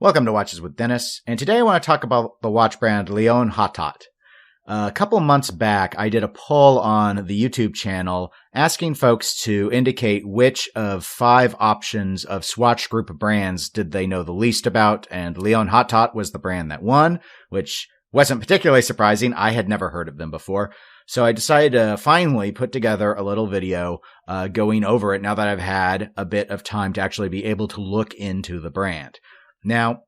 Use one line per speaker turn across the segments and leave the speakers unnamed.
Welcome to Watches with Dennis, and today I want to talk about the watch brand Léon Hatot. A couple months back, I did a poll on the YouTube channel asking folks to indicate which of 5 options of Swatch Group brands did they know the least about, and Léon Hatot was the brand that won, which wasn't particularly surprising. I had never heard of them before. So I decided to finally put together a little video going over it now that I've had a bit of time to actually be able to look into the brand. Now,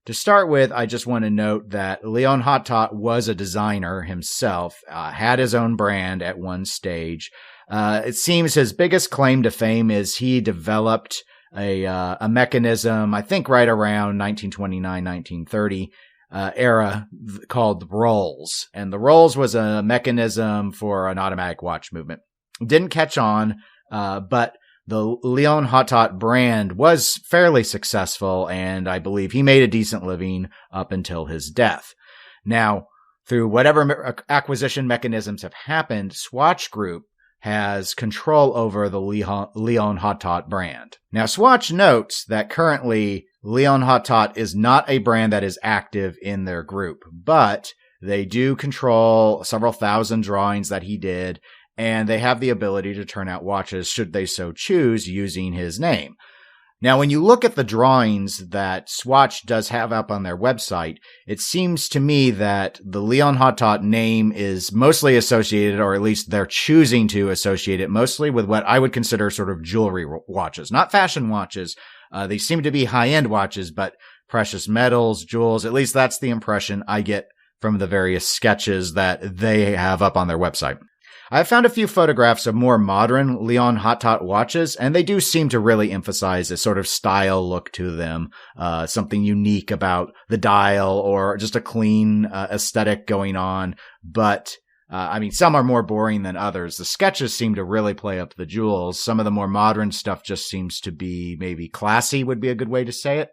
to start with, I just want to note that Léon Hatot was a designer himself, had his own brand at one stage. It seems his biggest claim to fame is he developed a mechanism, I think right around 1929, 1930 era, called the rolls. And the rolls was a mechanism for an automatic watch movement. Didn't catch on, but the Léon Hatot brand was fairly successful, and I believe he made a decent living up until his death. Now, through whatever acquisition mechanisms have happened, Swatch Group has control over the Léon Hatot brand. Now, Swatch notes that currently Léon Hatot is not a brand that is active in their group, but they do control several thousand drawings that he did, and they have the ability to turn out watches should they so choose using his name. Now, when you look at the drawings that Swatch does have up on their website, it seems to me that the Léon Hatot name is mostly associated, or at least they're choosing to associate it mostly with what I would consider sort of jewelry watches, not fashion watches. They seem to be high-end watches, but precious metals, jewels, at least that's the impression I get from the various sketches that they have up on their website. I've found a few photographs of more modern Léon Hatot watches, and they do seem to really emphasize a sort of style look to them, something unique about the dial, or just a clean aesthetic going on. But, some are more boring than others. The sketches seem to really play up the jewels. Some of the more modern stuff just seems to be maybe classy, would be a good way to say it.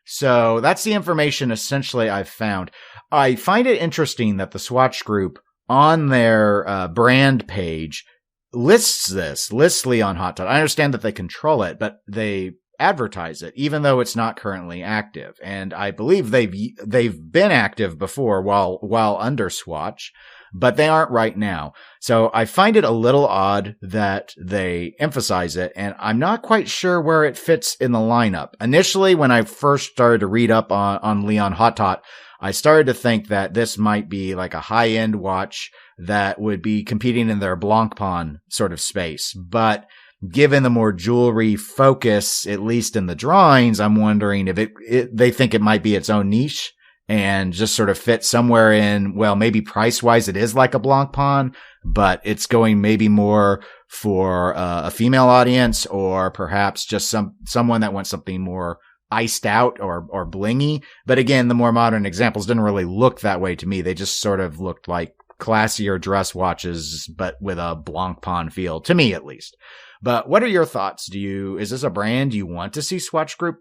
So that's the information essentially I've found. I find it interesting that the Swatch Group on their brand page lists Léon Hatot. I understand that they control it, but they advertise it, even though it's not currently active. And I believe they've been active before while under Swatch, but they aren't right now. So I find it a little odd that they emphasize it, and I'm not quite sure where it fits in the lineup. Initially, when I first started to read up on Léon Hatot, I started to think that this might be like a high-end watch that would be competing in their Blancpain sort of space. But given the more jewelry focus, at least in the drawings, I'm wondering if they think it might be its own niche and just sort of fit somewhere in, well, maybe price-wise it is like a Blancpain, but it's going maybe more for a female audience, or perhaps just someone that wants something more iced out or blingy. But again, the more modern examples didn't really look that way to me. They just sort of looked like classier dress watches, but with a Blancpain feel, to me at least. But what are your thoughts? Is this a brand you want to see Swatch Group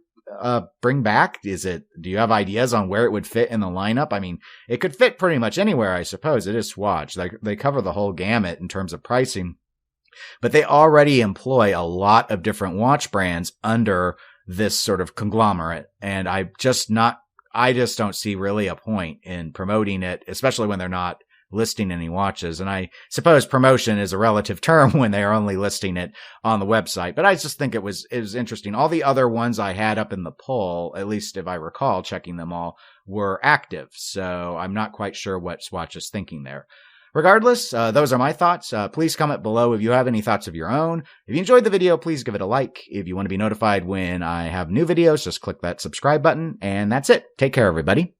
bring back? Do you have ideas on where it would fit in the lineup? I mean, it could fit pretty much anywhere, I suppose. It is Swatch. They cover the whole gamut in terms of pricing, but they already employ a lot of different watch brands under this sort of conglomerate. And I just don't see really a point in promoting it, especially when they're not listing any watches. And I suppose promotion is a relative term when they are only listing it on the website. But I just think it was interesting. All the other ones I had up in the poll, at least if I recall checking them all, were active. So I'm not quite sure what Swatch is thinking there. Regardless, those are my thoughts. Please comment below if you have any thoughts of your own. If you enjoyed the video, please give it a like. If you want to be notified when I have new videos, just click that subscribe button. And that's it. Take care, everybody.